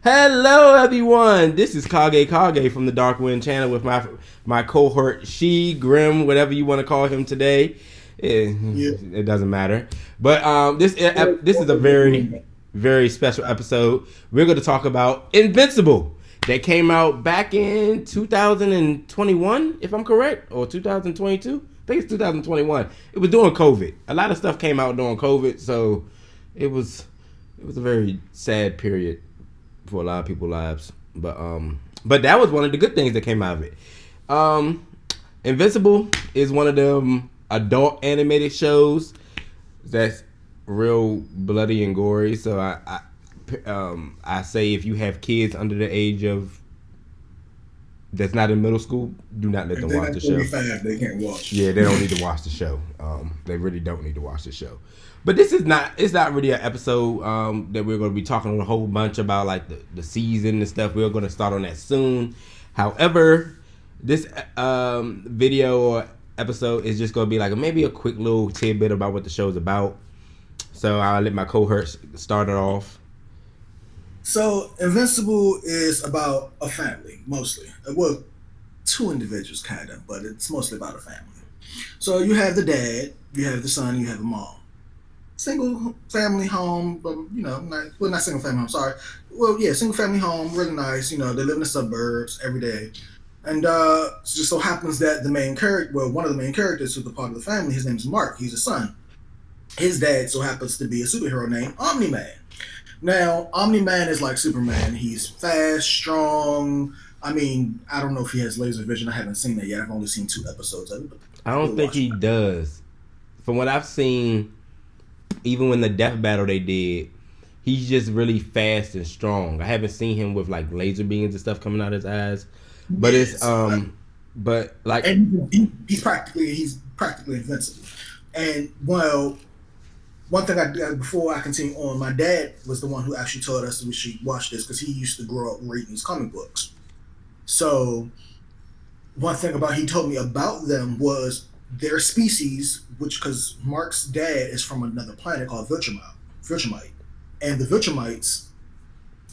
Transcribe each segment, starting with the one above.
Hello, everyone. This is KageKage from the Dark Wind channel with my cohort She Grim, whatever you want to call him today. Yeah. It doesn't matter. But this is a very special episode. We're going to talk about Invincible that came out back in 2021, if I'm correct, or 2022. I think it's 2021. It was during COVID. A lot of stuff came out during COVID, so it was a very sad period for a lot of people's lives. But that was one of the good things that came out of it. Invincible is one of them adult animated shows that's real bloody and gory. So I say if you have kids under the age of that's not in middle school, do not let If them they're watch the not show. 35, they can't watch. Yeah, they don't need to watch the show. They really don't need to watch the show. But this is not. It's not really an episode that we're going to be talking a whole bunch about, like the season and stuff. We're going to start on that soon. However, this video or episode is just going to be like maybe a quick little tidbit about what the show's about. So I'll let my cohorts start it off. So, Invincible is about a family, mostly. Well, two individuals, kind of, but it's mostly about a family. So, you have the dad, you have the son, you have the mom. Single family home, but, not single family home, sorry. Well, yeah, single family home, really nice. They live in the suburbs every day. And it just so happens that one of the main characters who's a part of the family, his name is Mark. He's a son. His dad so happens to be a superhero named Omni-Man. Now, Omni-Man is like Superman. He's fast, strong. I mean, I don't know if he has laser vision. I haven't seen that yet. I've only seen 2 episodes of it. But I don't think he does. From what I've seen, even when the death battle they did, he's just really fast and strong. I haven't seen him with like laser beams and stuff coming out of his eyes. But it's but like and he's practically invincible. And well, one thing before I continue on, my dad was the one who actually told us that we should watch this because he used to grow up reading these comic books. So one thing he told me about them was their species, because Mark's dad is from another planet called Viltrumite, and the Viltrumites,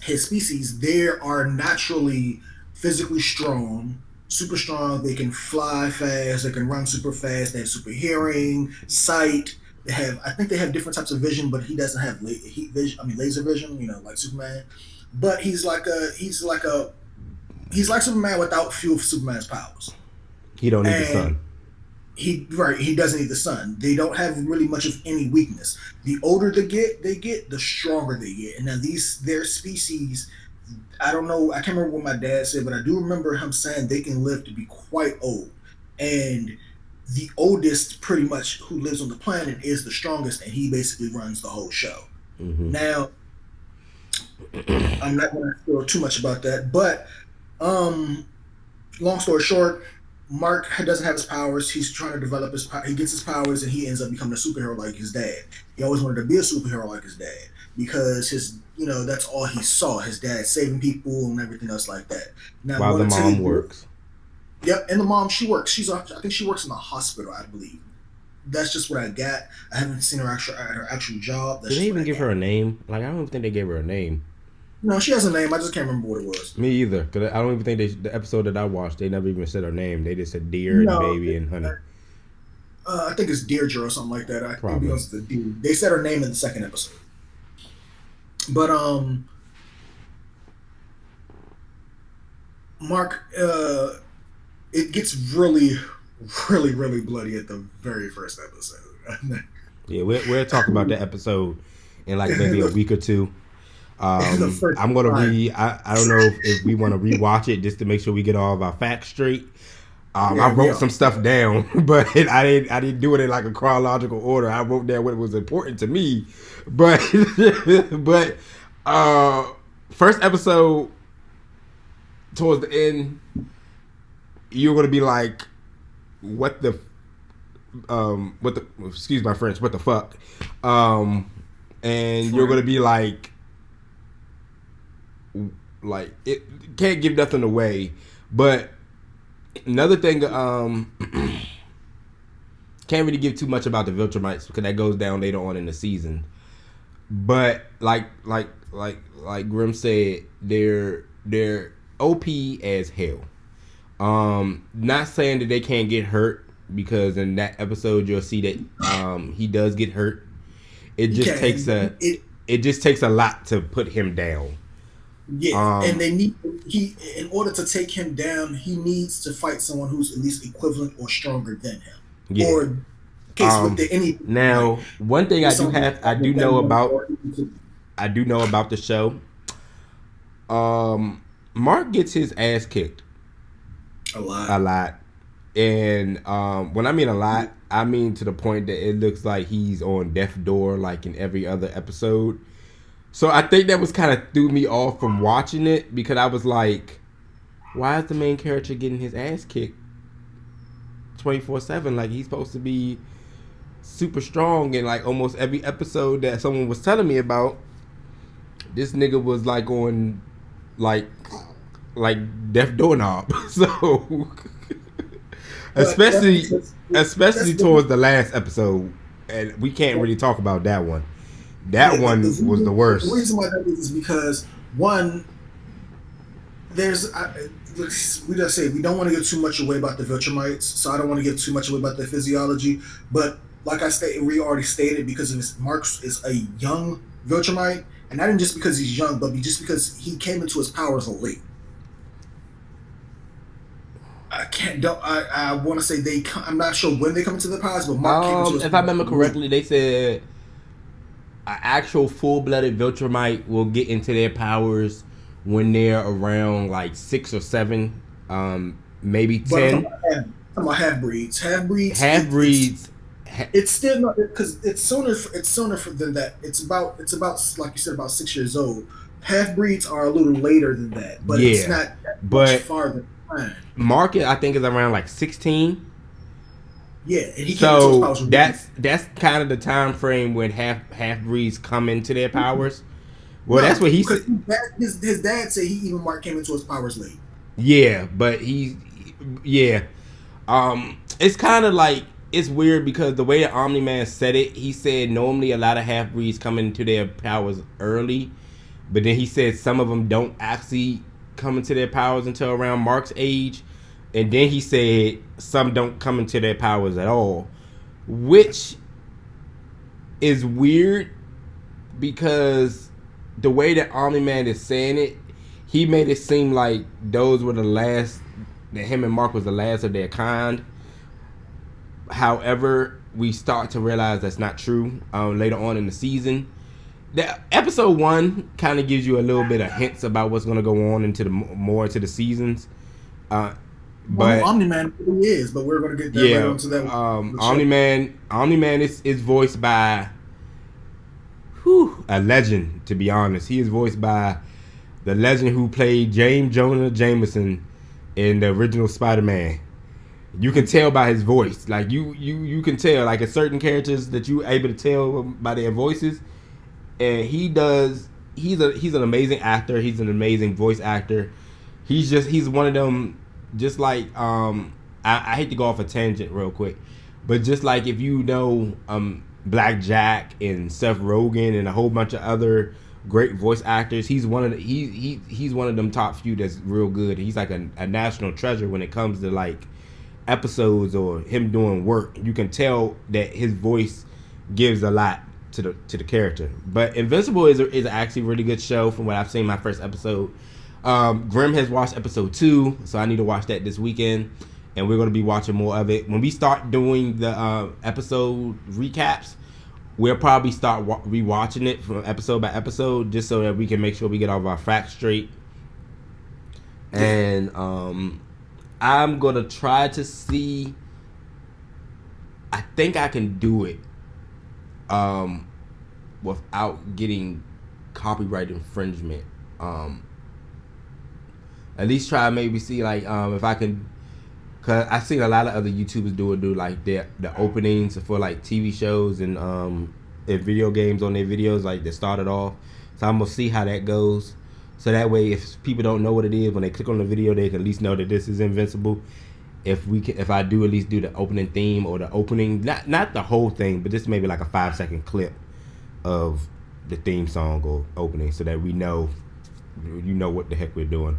his species, they are naturally physically strong, super strong. They can fly fast. They can run super fast. They have super hearing, sight. I think they have different types of vision, but he doesn't have laser vision, like Superman. But he's like Superman without few of Superman's powers. he don't need the sun. He doesn't need the sun. They don't have really much of any weakness. The older they get, the stronger they get. And now their species, I don't know, I can't remember what my dad said, but I do remember him saying they can live to be quite old. And the oldest, pretty much, who lives on the planet is the strongest, and he basically runs the whole show. Mm-hmm. Now, I'm not going to spoil too much about that, but long story short, Mark doesn't have his powers. He's trying to develop his power. He gets his powers, and he ends up becoming a superhero like his dad. He always wanted to be a superhero like his dad because that's all he saw. His dad saving people and everything else like that. Now, while the mom works. Yep, and the mom, she works. I think she works in the hospital, I believe. That's just what I got. I haven't seen her actual job. Did they even give her a name? Like, I don't even think they gave her a name. No, she has a name. I just can't remember what it was. Me either. Because I don't even think the episode that I watched, they never even said her name. They just said Dear and Baby and Honey. I think it's Deirdre or something like that. Probably. They said her name in the second episode. But Mark, it gets really, really, really bloody at the very first episode. Yeah, we'll talk about that episode in like maybe a week or two. I'm gonna I don't know if we want to rewatch it just to make sure we get all of our facts straight. I wrote some stuff down, but I didn't do it in like a chronological order. I wrote down what was important to me, but first episode towards the end, you're gonna be like, what the excuse my French, what the fuck, and you're gonna be like it can't give nothing away. But another thing, can't really give too much about the Viltrumites because that goes down later on in the season. but like Grim said, they're OP as hell. Not saying that they can't get hurt, because in that episode you'll see that he does get hurt. It just takes a lot to put him down. Yeah, and in order to take him down, he needs to fight someone who's at least equivalent or stronger than him. Yeah. Or case with any. Now, one thing I do know about the show. Mark gets his ass kicked a lot, and when I mean a lot, I mean to the point that it looks like he's on death's door, like in every other episode. So I think that was kind of threw me off from watching it, because I was like, why is the main character getting his ass kicked 24/7? Like, he's supposed to be super strong, and like almost every episode that someone was telling me about, this nigga was like on like death doorknob. So especially towards the last episode, and we can't really talk about that one. That one was the worst. The reason why that is because one, we just say we don't want to give too much away about the Viltrumites, so I don't want to give too much away about their physiology. But like we already stated, because Marx is a young Viltrumite, and not even just because he's young, but just because he came into his powers late. I want to say I'm not sure when they come into their powers, but Mark came into his powers. If I remember correctly, they said an actual full-blooded Viltrumite will get into their powers when they're around like 6 or 7, maybe 10. Talking about half-breeds. It's still not, because it's sooner than that. It's about like you said, about 6 years old. Half-breeds are a little later than that, but it's not much farther behind. Market, I think, is around like 16. Yeah, and he so that's kind of the time frame when half breeds come into their powers. Well, that's what he said. His dad said Mark came into his powers late. Yeah, but it's kind of like, it's weird because the way that Omni-Man said it, he said normally a lot of half breeds come into their powers early, but then he said some of them don't actually come into their powers until around Mark's age. And then he said some don't come into their powers at all, which is weird because the way that Omni-Man is saying it, he made it seem like those were the last, that him and Mark was the last of their kind. However, we start to realize that's not true later on in the season. The episode 1 kind of gives you a little bit of hints about what's going to go on into the seasons. But Omni-Man really is, but we're going to get there later into that. Omni-Man is voiced by a legend, to be honest. He is voiced by the legend who played James Jonah Jameson in the original Spider-Man. You can tell by his voice. Like you can tell, like, a certain characters that you able to tell by their voices. And he's an amazing actor. He's an amazing voice actor. He's one of them. Just like I hate to go off a tangent real quick, but just like if you know Black Jack and Seth Rogen and a whole bunch of other great voice actors, he's one of them top few that's real good. He's like a national treasure when it comes to like episodes or him doing work. You can tell that his voice gives a lot to the character. But Invincible is actually a really good show from what I've seen. My first episode. Grim has watched episode 2, so I need to watch that this weekend, and we're going to be watching more of it. When we start doing the episode recaps, we'll probably start rewatching it from episode by episode, just so that we can make sure we get all of our facts straight. And I'm going to try to see, I think I can do it without getting copyright infringement. At least try maybe see like if I can, cause I've seen a lot of other YouTubers do like the openings for like TV shows and video games on their videos, like they started off. So I'm gonna see how that goes. So that way, if people don't know what it is, when they click on the video, they can at least know that this is Invincible. If I do at least do the opening theme or the opening, not the whole thing, but just maybe like a 5-second clip of the theme song or opening so that we know what the heck we're doing.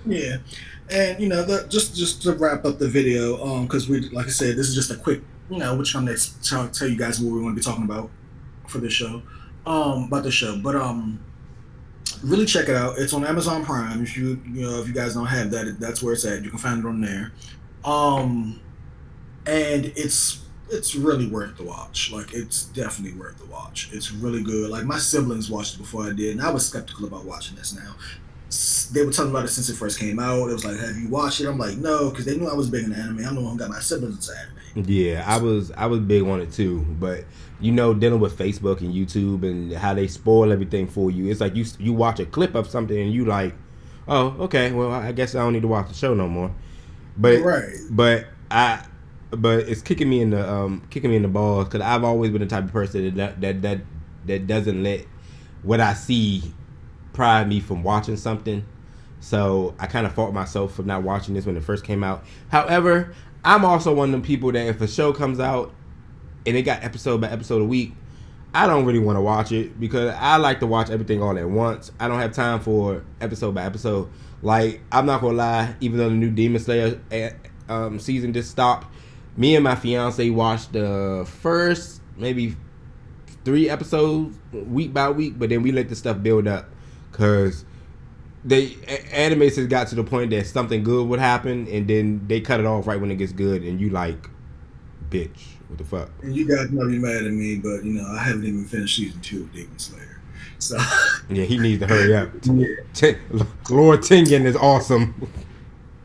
Yeah, and just to wrap up the video, because we, like I said, this is just a quick, which I'm next tell you guys what we want to be talking about for this show, about the show, but really check it out. It's on Amazon Prime. If if you guys don't have that, that's where it's at. You can find it on there, and it's really worth the watch. Like, it's definitely worth the watch. It's really good. Like, my siblings watched it before I did, and I was skeptical about watching this now. They were telling me about it since it first came out. It was like, have you watched it? I'm like, no, because they knew I was big into anime. I'm the one who got my siblings into anime. Yeah, I was big on it too, but dealing with Facebook and YouTube and how they spoil everything for you. It's like you watch a clip of something and you like, oh, okay, well, I guess I don't need to watch the show no more. But right. But it's kicking me in the balls, because I've always been the type of person that doesn't let what I see pry me from watching something. So I kind of fault myself for not watching this when it first came out. However, I'm also one of them people that if a show comes out and it got episode by episode a week, I don't really want to watch it, because I like to watch everything all at once. I don't have time for episode by episode. Like, I'm not gonna lie, even though the new Demon Slayer season just stopped, me and my fiance watched the first maybe 3 episodes week by week, but then we let the stuff build up, because animators has got to the point that something good would happen, and then they cut it off right when it gets good, and you like, bitch, what the fuck? And you guys might be mad at me, but I haven't even finished season 2 of Demon Slayer, so yeah, he needs to hurry up. Yeah. Lord Tengen is awesome,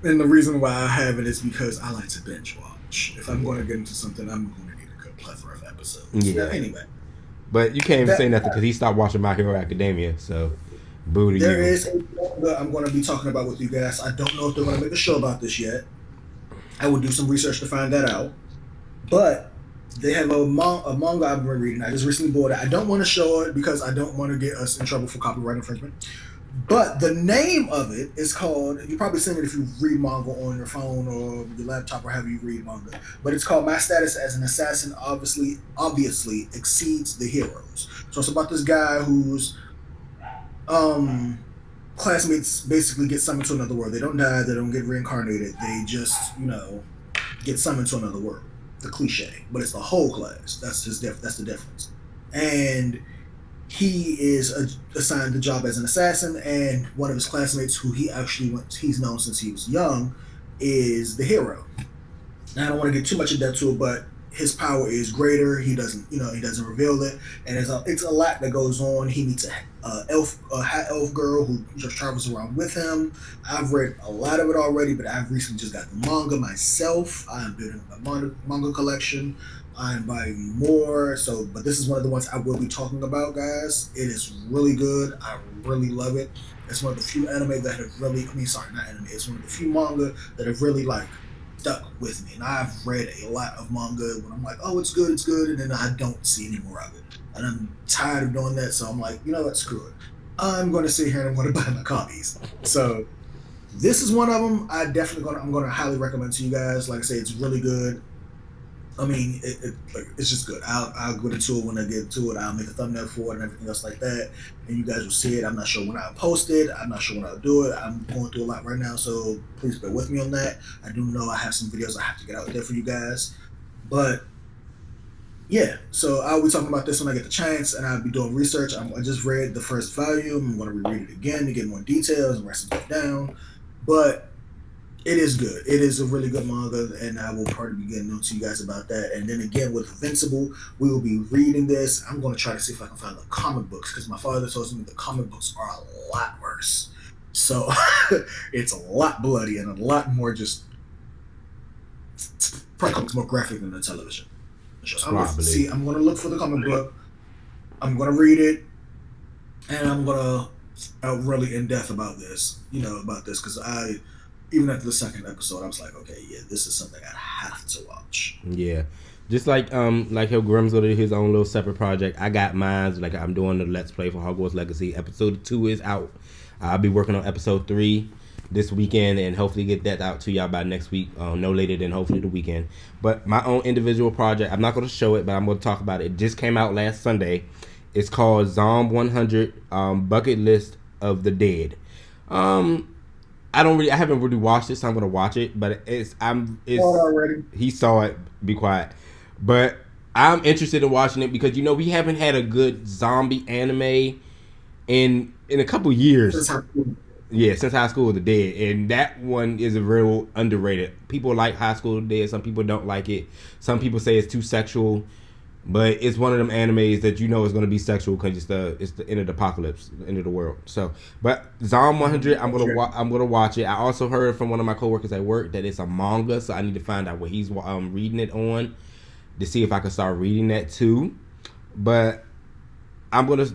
and the reason why I haven't is because I like to binge watch. If I'm going to get into something, I'm going to need a good plethora of episodes. Yeah. Now, anyway, but you can't even say nothing because he stopped watching My Hero Academia, so boo to you. There is a manga I'm going to be talking about with you guys. I don't know if they're going to make a show about this yet. I will do some research to find that out. But they have a manga I've been reading. I just recently bought it. I don't want to show it because I don't want to get us in trouble for copyright infringement. But the name of it is called, you've probably seen it if you read manga on your phone or your laptop or however you read manga. But it's called My Status as an Assassin Obviously Exceeds the Heroes. So it's about this guy whose classmates basically get summoned to another world. They don't die, they don't get reincarnated. They just, get summoned to another world. The cliche. But it's the whole class. That's the difference. And he is assigned the job as an assassin, and one of his classmates, who he's known since he was young, is the hero. Now, I don't want to get too much in depth to it, but his power is greater. He doesn't reveal it, and it's a lot that goes on. He meets a high elf girl who just travels around with him. I've read a lot of it already, but I've recently just got the manga myself. I'm building my manga collection. I'm buying more. But this is one of the ones I will be talking about, guys. It is really good. I really love it. It's one of the few anime that have really, not anime. It's one of the few manga that have really stuck with me. And I've read a lot of manga when I'm like, oh, it's good, and then I don't see any more of it. And I'm tired of doing that, so I'm like, what, screw it. I'm going to sit here and I'm going to buy my copies. So this is one of them. I'm going to highly recommend to you guys. Like I say, it's really good. It's just good. I'll get into it when I get to it. I'll make a thumbnail for it and everything else like that, and you guys will see it. I'm not sure when I'll post it. I'm not sure when I'll do it. I'm going through a lot right now, so please bear with me on that. I do know I have some videos I have to get out there for you guys, but yeah. So I'll be talking about this when I get the chance, and I'll be doing research. I just read the first volume. I'm going to reread it again to get more details and write some stuff down, but it is good. It is a really good manga, and I will probably be getting on to you guys about that. And then again, with Invincible, we will be reading this. I'm going to try to see if I can find the comic books, because my father tells me the comic books are a lot worse. So it's a lot bloody and a lot more probably more graphic than the television. So I'm going to look for the comic book. I'm going to read it, and I'm going to out really in depth about this, because even after the second episode, I was like, okay, yeah, this is something I have to watch. Yeah. Just like how Grimm's gonna do his own little separate project, I got mine. Like, I'm doing the Let's Play for Hogwarts Legacy. Episode 2 is out. I'll be working on episode 3 this weekend, and hopefully get that out to y'all by next week, no later than hopefully the weekend. But my own individual project, I'm not going to show it, but I'm going to talk about it. It just came out last Sunday. It's called Zom 100 Bucket List of the Dead. I haven't really watched it, so I'm gonna watch it. But it's already. he saw it. Be quiet. But I'm interested in watching it because we haven't had a good zombie anime in a couple years. Since High School of the Dead, and that one is a real underrated. People like High School of the Dead. Some people don't like it. Some people say it's too sexual. But it's one of them animes that is going to be sexual because it's the end of the apocalypse, the end of the world. So, but Zom 100, I'm gonna watch it. I also heard from one of my coworkers at work that it's a manga, so I need to find out what he's reading it on to see if I can start reading that too. But I'm gonna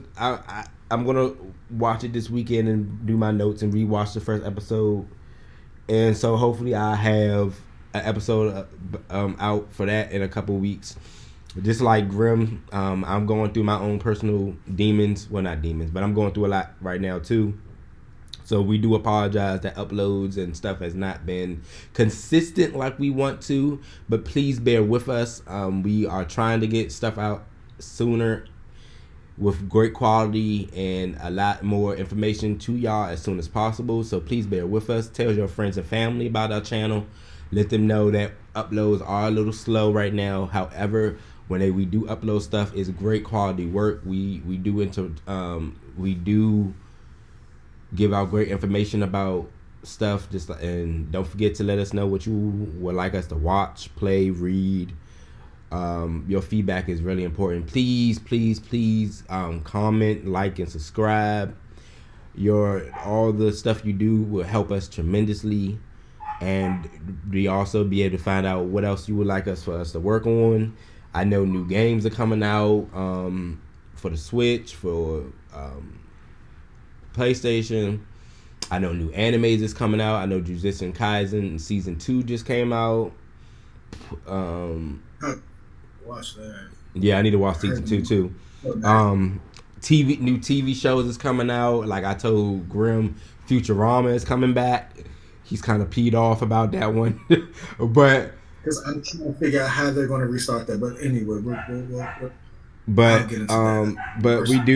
watch it this weekend and do my notes and rewatch the first episode, and so hopefully I have an episode out for that in a couple weeks. Just like Grim, I'm going through my own personal demons. Well, not demons, but I'm going through a lot right now too. So we do apologize that uploads and stuff has not been consistent like we want to, but please bear with us. We are trying to get stuff out sooner with great quality and a lot more information to y'all as soon as possible. So please bear with us. Tell your friends and family about our channel. Let them know that uploads are a little slow right now. However, when we do upload stuff, it's great quality work. We do give out great information about stuff. And don't forget to let us know what you would like us to watch, play, read. Your feedback is really important. Please comment, like, and subscribe. All the stuff you do will help us tremendously, and we also be able to find out what else you would like for us to work on. I know new games are coming out for the Switch, for PlayStation. I know new animes is coming out. I know Jujutsu Kaisen Season 2 just came out. Watch that. Yeah, I need to watch Season 2 too. New TV shows is coming out. Like I told Grim, Futurama is coming back. He's kind of peed off about that one. But because I'm trying to figure out how they're going to restart that. But anyway,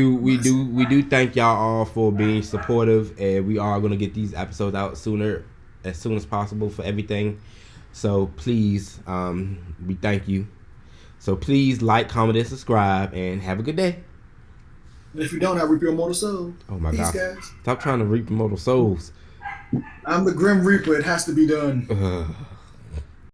we do thank y'all all for being supportive, and we are going to get these episodes out as soon as possible for everything. So please, we thank you. So please like, comment, and subscribe, and have a good day. And if you don't, I reap your immortal soul. Oh my Peace, God! Guys. Stop trying to reap immortal souls. I'm the Grim Reaper. It has to be done.